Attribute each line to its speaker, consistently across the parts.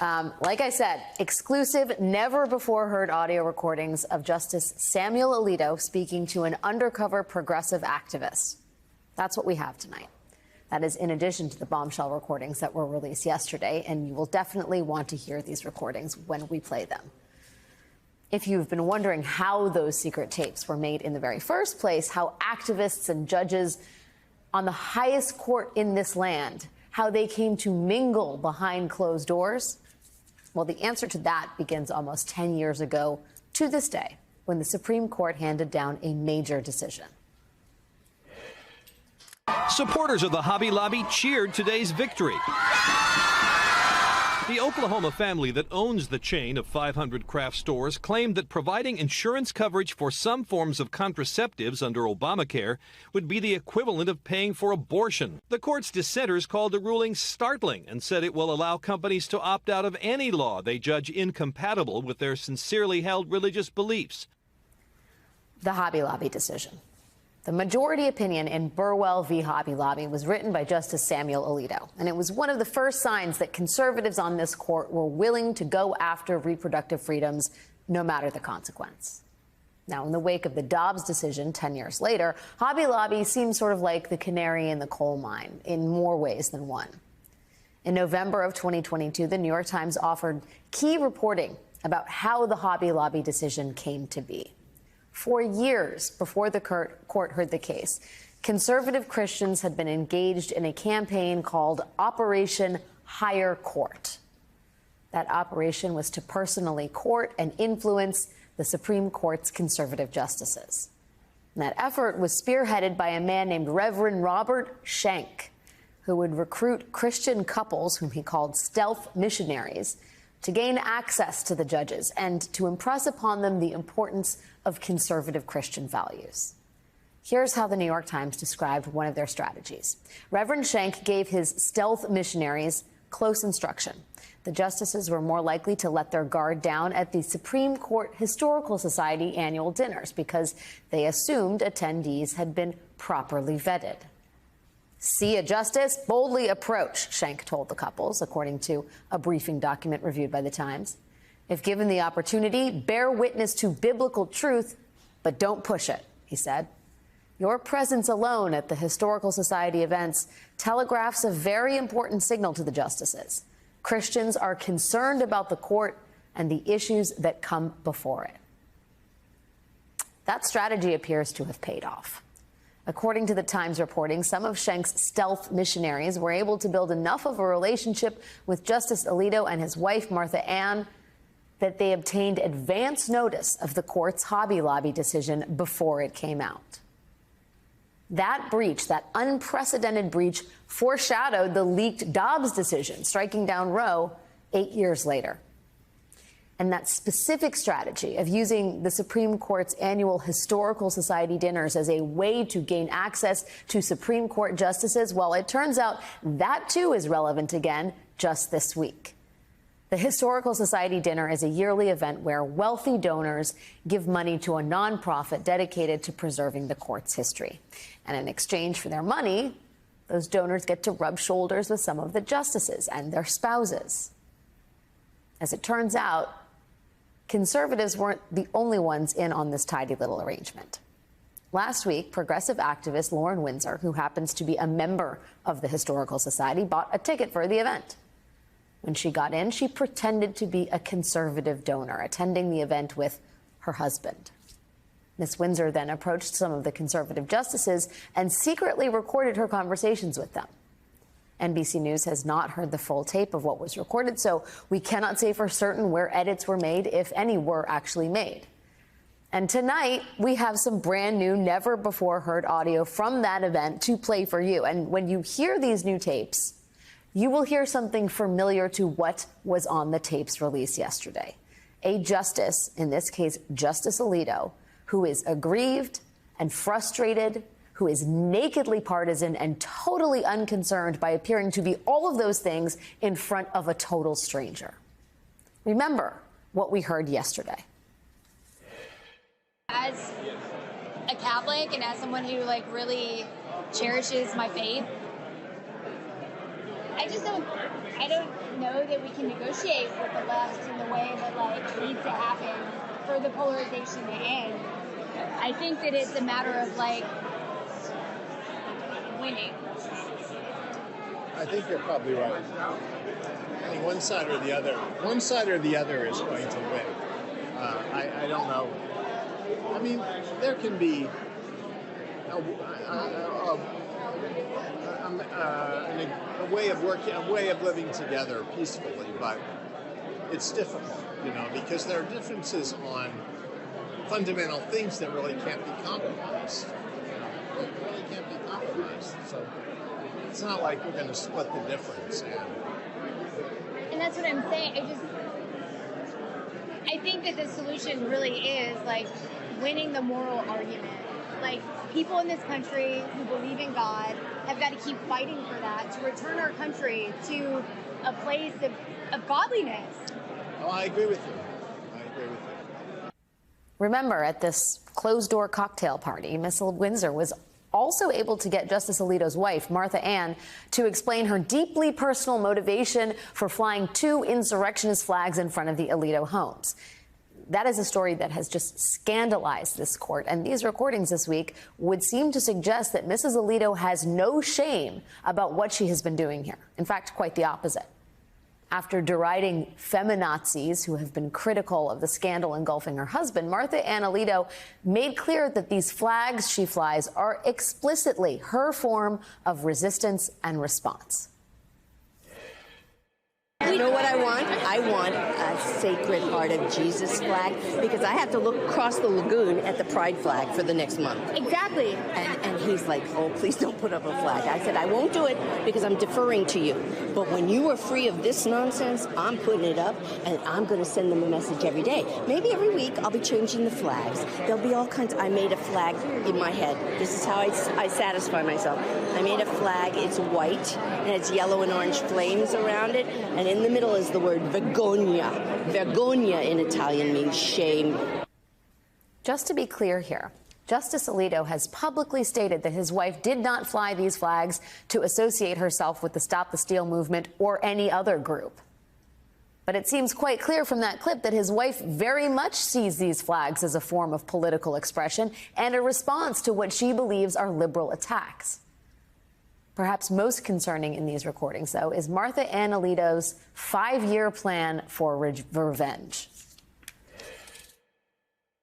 Speaker 1: Like I said, exclusive, never-before-heard audio recordings of Justice Samuel Alito speaking to an undercover progressive activist. That's what we have tonight. That is in addition to the bombshell recordings that were released yesterday, and you will definitely want to hear these recordings when we play them. If you've been wondering how those secret tapes were made in the very first place, how activists and judges on the highest court in this land, how they came to mingle behind closed doors, well, the answer to that begins almost 10 years ago to this day, when the Supreme Court handed down a major decision.
Speaker 2: Supporters of the Hobby Lobby cheered today's victory. The Oklahoma family that owns the chain of 500 craft stores claimed that providing insurance coverage for some forms of contraceptives under Obamacare would be the equivalent of paying for abortion. The court's dissenters called the ruling startling and said it will allow companies to opt out of any law they judge incompatible with their sincerely held religious beliefs.
Speaker 1: The Hobby Lobby decision. The majority opinion in Burwell v. Hobby Lobby was written by Justice Samuel Alito, and it was one of the first signs that conservatives on this court were willing to go after reproductive freedoms, no matter the consequence. Now, in the wake of the Dobbs decision 10 years later, Hobby Lobby seems sort of like the canary in the coal mine in more ways than one. In November of 2022, the New York Times offered key reporting about how the Hobby Lobby decision came to be. For years before the court heard the case, conservative Christians had been engaged in a campaign called Operation Higher Court. That operation was to personally court and influence the Supreme Court's conservative justices. And that effort was spearheaded by a man named Reverend Robert Schenck, who would recruit Christian couples, whom he called stealth missionaries, to gain access to the judges and to impress upon them the importance of conservative Christian values. Here's how the New York Times described one of their strategies. Reverend Schenck gave his stealth missionaries close instruction. The justices were more likely to let their guard down at the Supreme Court Historical Society annual dinners because they assumed attendees had been properly vetted. See a justice, boldly approach, Schenck told the couples, according to a briefing document reviewed by the Times. If given the opportunity, bear witness to biblical truth, but don't push it, he said. Your presence alone at the Historical Society events telegraphs a very important signal to the justices. Christians are concerned about the court and the issues that come before it. That strategy appears to have paid off. According to the Times reporting, some of Schenck's stealth missionaries were able to build enough of a relationship with Justice Alito and his wife, Martha Ann, that they obtained advance notice of the court's Hobby Lobby decision before it came out. That breach, that unprecedented breach, foreshadowed the leaked Dobbs decision, striking down Roe 8 years later. And that specific strategy of using the Supreme Court's annual Historical Society dinners as a way to gain access to Supreme Court justices, well, it turns out that, too, is relevant again just this week. The Historical Society dinner is a yearly event where wealthy donors give money to a nonprofit dedicated to preserving the court's history. And in exchange for their money, those donors get to rub shoulders with some of the justices and their spouses. As it turns out, conservatives weren't the only ones in on this tidy little arrangement. Last week, progressive activist Lauren Windsor, who happens to be a member of the Historical Society, bought a ticket for the event. When she got in, she pretended to be a conservative donor, attending the event with her husband. Ms. Windsor then approached some of the conservative justices and secretly recorded her conversations with them. NBC News has not heard the full tape of what was recorded, so we cannot say for certain where edits were made, if any were actually made. And tonight, we have some brand new, never-before-heard audio from that event to play for you. And when you hear these new tapes, you will hear something familiar to what was on the tapes released yesterday. A justice, in this case, Justice Alito, who is aggrieved and frustrated, who is nakedly partisan and totally unconcerned by appearing to be all of those things in front of a total stranger. Remember what we heard yesterday.
Speaker 3: As a Catholic and as someone who really cherishes my faith, I don't know that we can negotiate with the left in the way that like needs to happen for the polarization to end. I think that it's a matter of like winning.
Speaker 4: I think you're probably right. I mean, one side or the other is going to win. I don't know. I mean, there can be a way of working, a way of living together peacefully, but it's difficult, because there are differences on fundamental things that really can't be compromised. It really can't be compromised. So it's not like we're going to split the difference.
Speaker 3: And that's what I'm saying. I think that the solution really is like winning the moral argument. Like people in this country who believe in God have got to keep fighting for that to return our country to a place of godliness.
Speaker 4: Oh, I agree with you.
Speaker 1: Remember, at this closed-door cocktail party, Miss Windsor was also able to get Justice Alito's wife, Martha Ann, to explain her deeply personal motivation for flying 2 insurrectionist flags in front of the Alito homes. That is a story that has just scandalized this court, and these recordings this week would seem to suggest that Mrs. Alito has no shame about what she has been doing here. In fact, quite the opposite. After deriding feminazis who have been critical of the scandal engulfing her husband, Martha Ann Alito made clear that these flags she flies are explicitly her form of resistance and response.
Speaker 5: You know what I want? I want a Sacred Heart of Jesus flag because I have to look across the lagoon at the Pride flag for the next month.
Speaker 3: Exactly.
Speaker 5: And he's like, oh, please don't put up a flag. I said, I won't do it because I'm deferring to you. But when you are free of this nonsense, I'm putting it up and I'm going to send them a message every day. Maybe every week I'll be changing the flags. There'll be all kinds. I made a flag in my head. This is how I satisfy myself. I made a flag. It's white and it's yellow and orange flames around it. And in the middle is the word vergogna. Vergogna in Italian means shame.
Speaker 1: Just to be clear here, Justice Alito has publicly stated that his wife did not fly these flags to associate herself with the Stop the Steal movement or any other group. But it seems quite clear from that clip that his wife very much sees these flags as a form of political expression and a response to what she believes are liberal attacks. Perhaps most concerning in these recordings, though, is Martha Ann Alito's 5-year plan for revenge.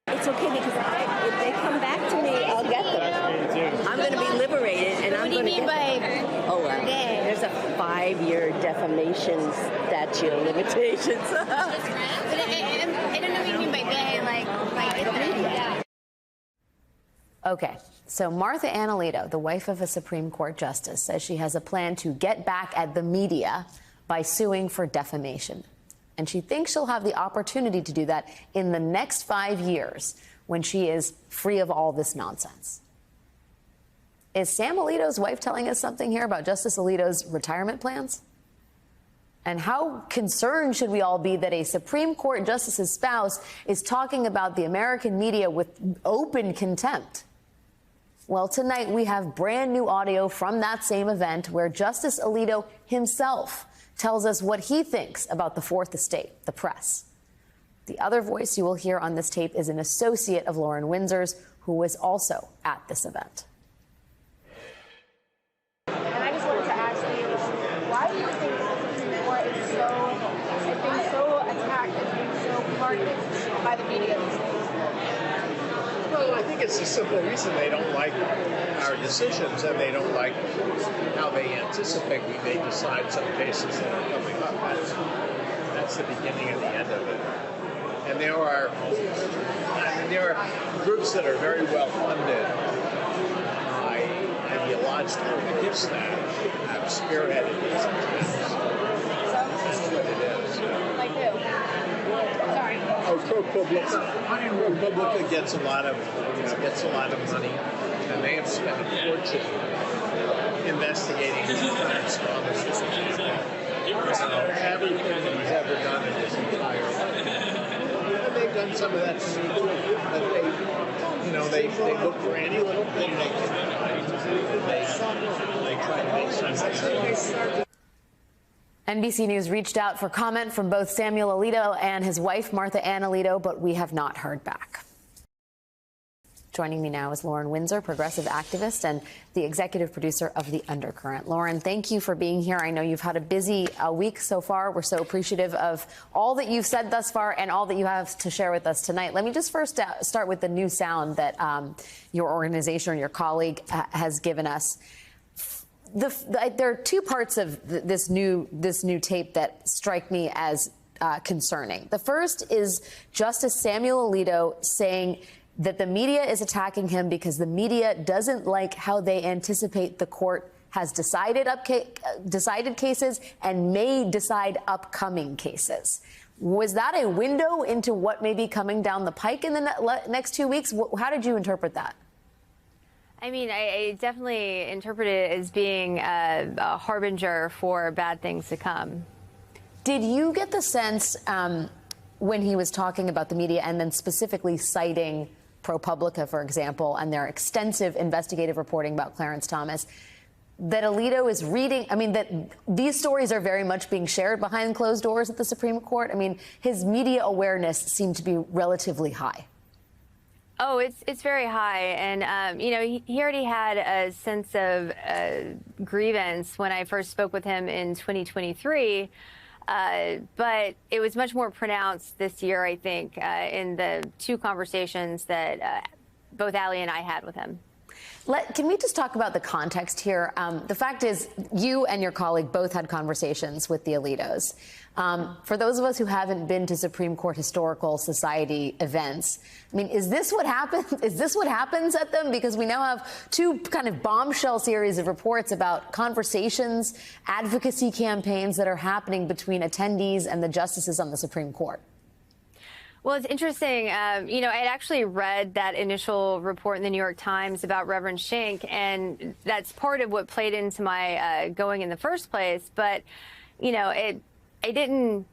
Speaker 5: It's okay because if they come back to me, I'll get them. I'm going to be liberated, and I'm going to get them. Oh, well, there's a 5-year defamation statute of limitations.
Speaker 3: But I don't know what you mean by gay, like yeah.
Speaker 1: Okay, so Martha Ann Alito, the wife of a Supreme Court justice, says she has a plan to get back at the media by suing for defamation. And she thinks she'll have the opportunity to do that in the next 5 years when she is free of all this nonsense. Is Sam Alito's wife telling us something here about Justice Alito's retirement plans? And how concerned should we all be that a Supreme Court justice's spouse is talking about the American media with open contempt? Well, tonight we have brand new audio from that same event where Justice Alito himself tells us what he thinks about the Fourth Estate, the press. The other voice you will hear on this tape is an associate of Lauren Windsor's who was also at this event.
Speaker 6: And I just wanted to ask you, why do you think the Supreme Court is being so attacked and being so targeted by the media these days?
Speaker 4: Well, I think it's a simple reason they don't like our decisions and they don't like how they anticipate we may decide some cases that are coming up. That's the beginning and the end of it. And there are groups that are very well funded by ideological gifts that have spearheaded these attacks. That's what it is.
Speaker 6: Like who? Sorry.
Speaker 4: Oh, ProPublica gets a lot of money, and they have spent a fortune investigating the crimes on the system. Everything that he's ever done in his entire life. And they've done some of that to me too. But they look for any little thing they can find, and they try to make sense of it.
Speaker 1: NBC News reached out for comment from both Samuel Alito and his wife, Martha Ann Alito, but we have not heard back. Joining me now is Lauren Windsor, progressive activist and the executive producer of The Undercurrent. Lauren, thank you for being here. I know you've had a busy week so far. We're so appreciative of all that you've said thus far and all that you have to share with us tonight. Let me just first start with the new sound that your organization or your colleague has given us. There are two parts of this new tape that strike me as concerning. The first is Justice Samuel Alito saying that the media is attacking him because the media doesn't like how they anticipate the court has decided cases and may decide upcoming cases. Was that a window into what may be coming down the pike in the next 2 weeks? How did you interpret that?
Speaker 7: I mean, I definitely interpret it as being a harbinger for bad things to come.
Speaker 1: Did you get the sense when he was talking about the media and then specifically citing ProPublica, for example, and their extensive investigative reporting about Clarence Thomas, that Alito is reading, I mean, that these stories are very much being shared behind closed doors at the Supreme Court? I mean, his media awareness seemed to be relatively high.
Speaker 7: Oh, it's very high. And, you know, he already had a sense of grievance when I first spoke with him in 2023. But it was much more pronounced this year, I think, in the two conversations that both Ali and I had with him.
Speaker 1: Can we just talk about the context here? The fact is, you and your colleague both had conversations with the Alitos. For those of us who haven't been to Supreme Court Historical Society events, I mean, is this what happens? Is this what happens at them? Because we now have two kind of bombshell series of reports about conversations, advocacy campaigns that are happening between attendees and the justices on the Supreme Court.
Speaker 7: Well, it's interesting. You know, I had actually read that initial report in the New York Times about Reverend Schenck, and that's part of what played into my going in the first place. But, you know, I didn't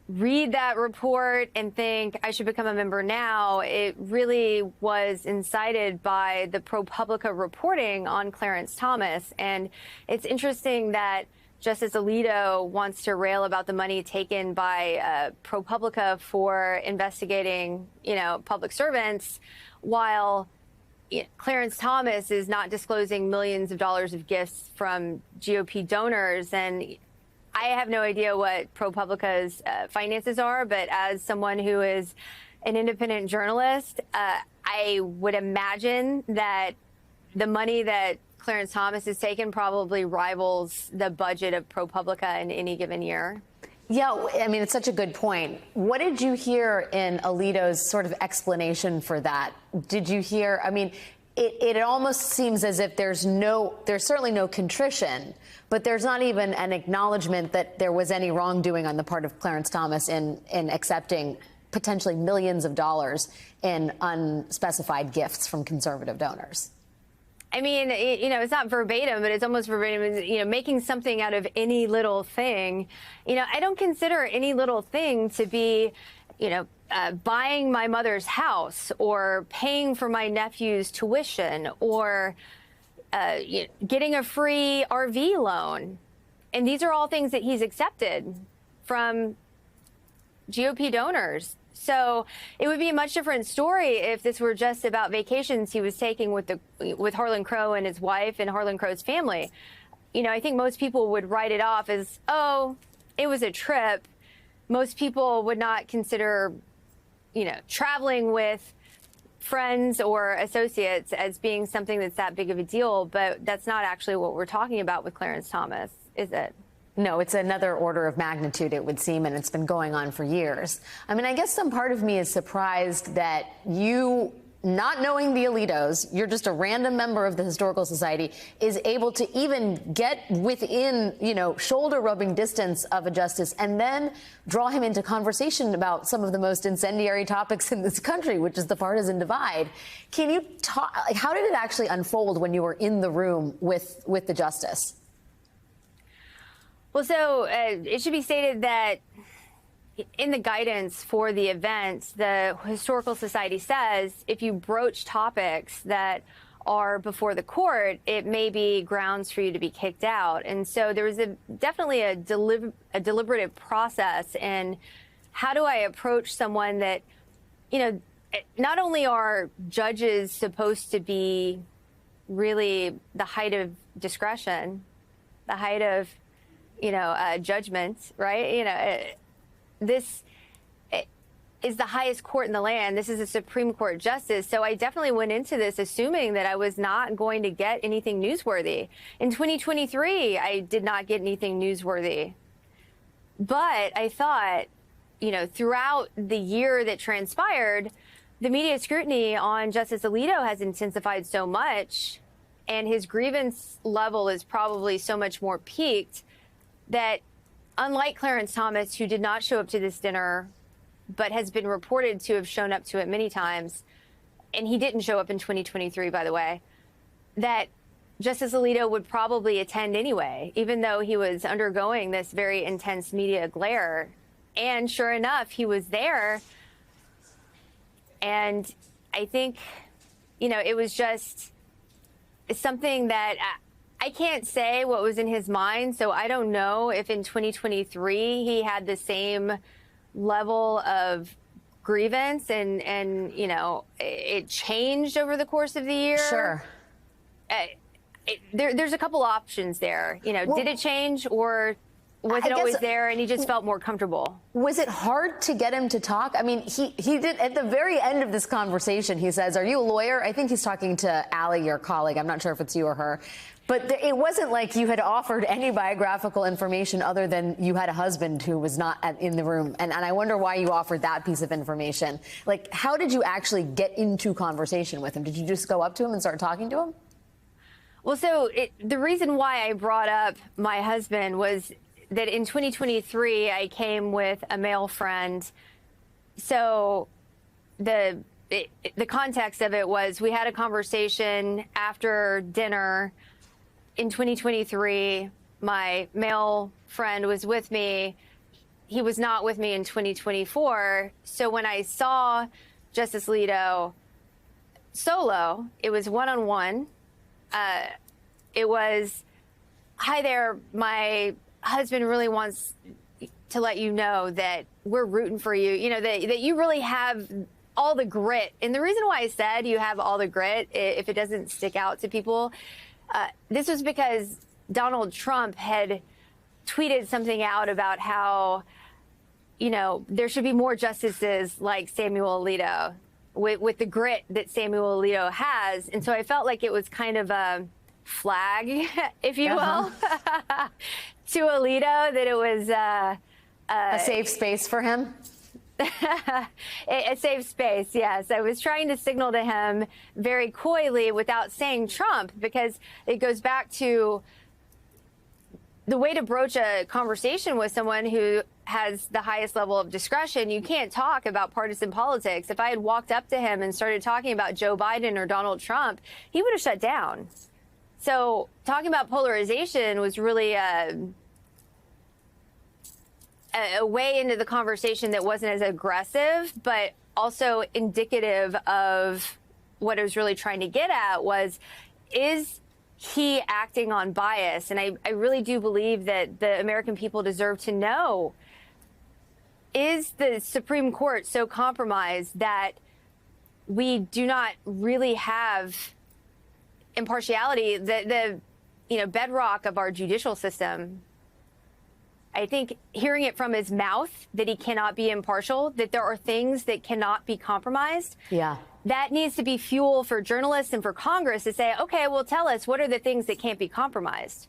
Speaker 7: read that report and think I should become a member now. It really was incited by the ProPublica reporting on Clarence Thomas. And it's interesting that Justice Alito wants to rail about the money taken by ProPublica for investigating, you know, public servants, while Clarence Thomas is not disclosing millions of dollars of gifts from GOP donors. And I have no idea what ProPublica's finances are, but as someone who is an independent journalist, I would imagine that the money that Clarence Thomas has taken probably rivals the budget of ProPublica in any given year.
Speaker 1: Yeah, I mean, it's such a good point. What did you hear in Alito's sort of explanation for that? Did you hear, I mean, it almost seems as if there's certainly no contrition, but there's not even an acknowledgement that there was any wrongdoing on the part of Clarence Thomas in accepting potentially millions of dollars in unspecified gifts from conservative donors.
Speaker 7: I mean, you know, it's not verbatim, but it's almost verbatim, you know, making something out of any little thing. You know, I don't consider any little thing to be, you know, buying my mother's house or paying for my nephew's tuition or getting a free RV loan. And these are all things that he's accepted from GOP donors. So it would be a much different story if this were just about vacations he was taking with Harlan Crow and his wife and Harlan Crow's family. You know, I think most people would write it off as, oh, it was a trip. Most people would not consider, you know, traveling with friends or associates as being something that's that big of a deal. But that's not actually what we're talking about with Clarence Thomas, is it?
Speaker 1: No, it's another order of magnitude, it would seem, and it's been going on for years. I mean, I guess some part of me is surprised that you, not knowing the Alitos, you're just a random member of the Historical Society, is able to even get within, you know, shoulder-rubbing distance of a justice and then draw him into conversation about some of the most incendiary topics in this country, which is the partisan divide. Can you talk, like, how did it actually unfold when you were in the room with the justice?
Speaker 7: Well, so it should be stated that in the guidance for the event, the Historical Society says if you broach topics that are before the court, it may be grounds for you to be kicked out. And so there was definitely a deliberative process in how do I approach someone that, you know, not only are judges supposed to be really the height of discretion, the height of, judgment, right? This is the highest court in the land. This is a Supreme Court justice. So I definitely went into this assuming that I was not going to get anything newsworthy. In 2023, I did not get anything newsworthy. But I thought, throughout the year that transpired, the media scrutiny on Justice Alito has intensified so much, and his grievance level is probably so much more peaked that, unlike Clarence Thomas, who did not show up to this dinner, but has been reported to have shown up to it many times, and he didn't show up in 2023, by the way, that Justice Alito would probably attend anyway, even though he was undergoing this very intense media glare. And sure enough, he was there. And I think, it was just something that I can't say what was in his mind. So I don't know if in 2023 he had the same level of grievance and it changed over the course of the year.
Speaker 1: Sure.
Speaker 7: There's a couple options there. Did it change, or was it always there and he just felt more comfortable?
Speaker 1: Was it hard to get him to talk? I mean, he did at the very end of this conversation, he says, "Are you a lawyer?" I think he's talking to Allie, your colleague. I'm not sure if it's you or her. But it wasn't like you had offered any biographical information other than you had a husband who was not in the room. And I wonder why you offered that piece of information. Like, how did you actually get into conversation with him? Did you just go up to him and start talking to him?
Speaker 7: Well, so the reason why I brought up my husband was that in 2023, I came with a male friend. So the context of it was we had a conversation after dinner. In 2023, my male friend was with me. He was not with me in 2024. So when I saw Justice Alito solo, it was one-on-one. It was, "Hi there, my husband really wants to let you know that we're rooting for you, that you really have all the grit." And the reason why I said you have all the grit, if it doesn't stick out to people, this was because Donald Trump had tweeted something out about how, there should be more justices like Samuel Alito with the grit that Samuel Alito has. And so I felt like it was kind of a flag, if you will, to Alito, that it was
Speaker 1: a safe space for him.
Speaker 7: A safe space, yes. I was trying to signal to him very coyly without saying Trump, because it goes back to the way to broach a conversation with someone who has the highest level of discretion. You can't talk about partisan politics. If I had walked up to him and started talking about Joe Biden or Donald Trump, he would have shut down. So talking about polarization was really a way into the conversation that wasn't as aggressive, but also indicative of what I was really trying to get at was, is he acting on bias? And I really do believe that the American people deserve to know, is the Supreme Court so compromised that we do not really have impartiality, the bedrock of our judicial system? I think hearing it from his mouth that he cannot be impartial, that there are things that cannot be compromised.
Speaker 1: Yeah.
Speaker 7: That needs to be fuel for journalists and for Congress to say, okay, well, tell us, what are the things that can't be compromised?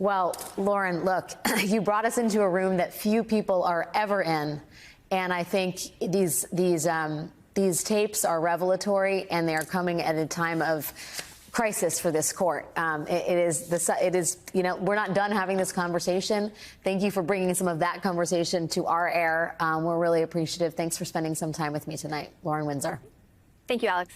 Speaker 1: Well, Lauren, look, you brought us into a room that few people are ever in. And I think these tapes are revelatory, and they are coming at a time of crisis for this court. It is, we're not done having this conversation. Thank you for bringing some of that conversation to our air. We're really appreciative. Thanks for spending some time with me tonight, Lauren Windsor.
Speaker 7: Thank you, Alex.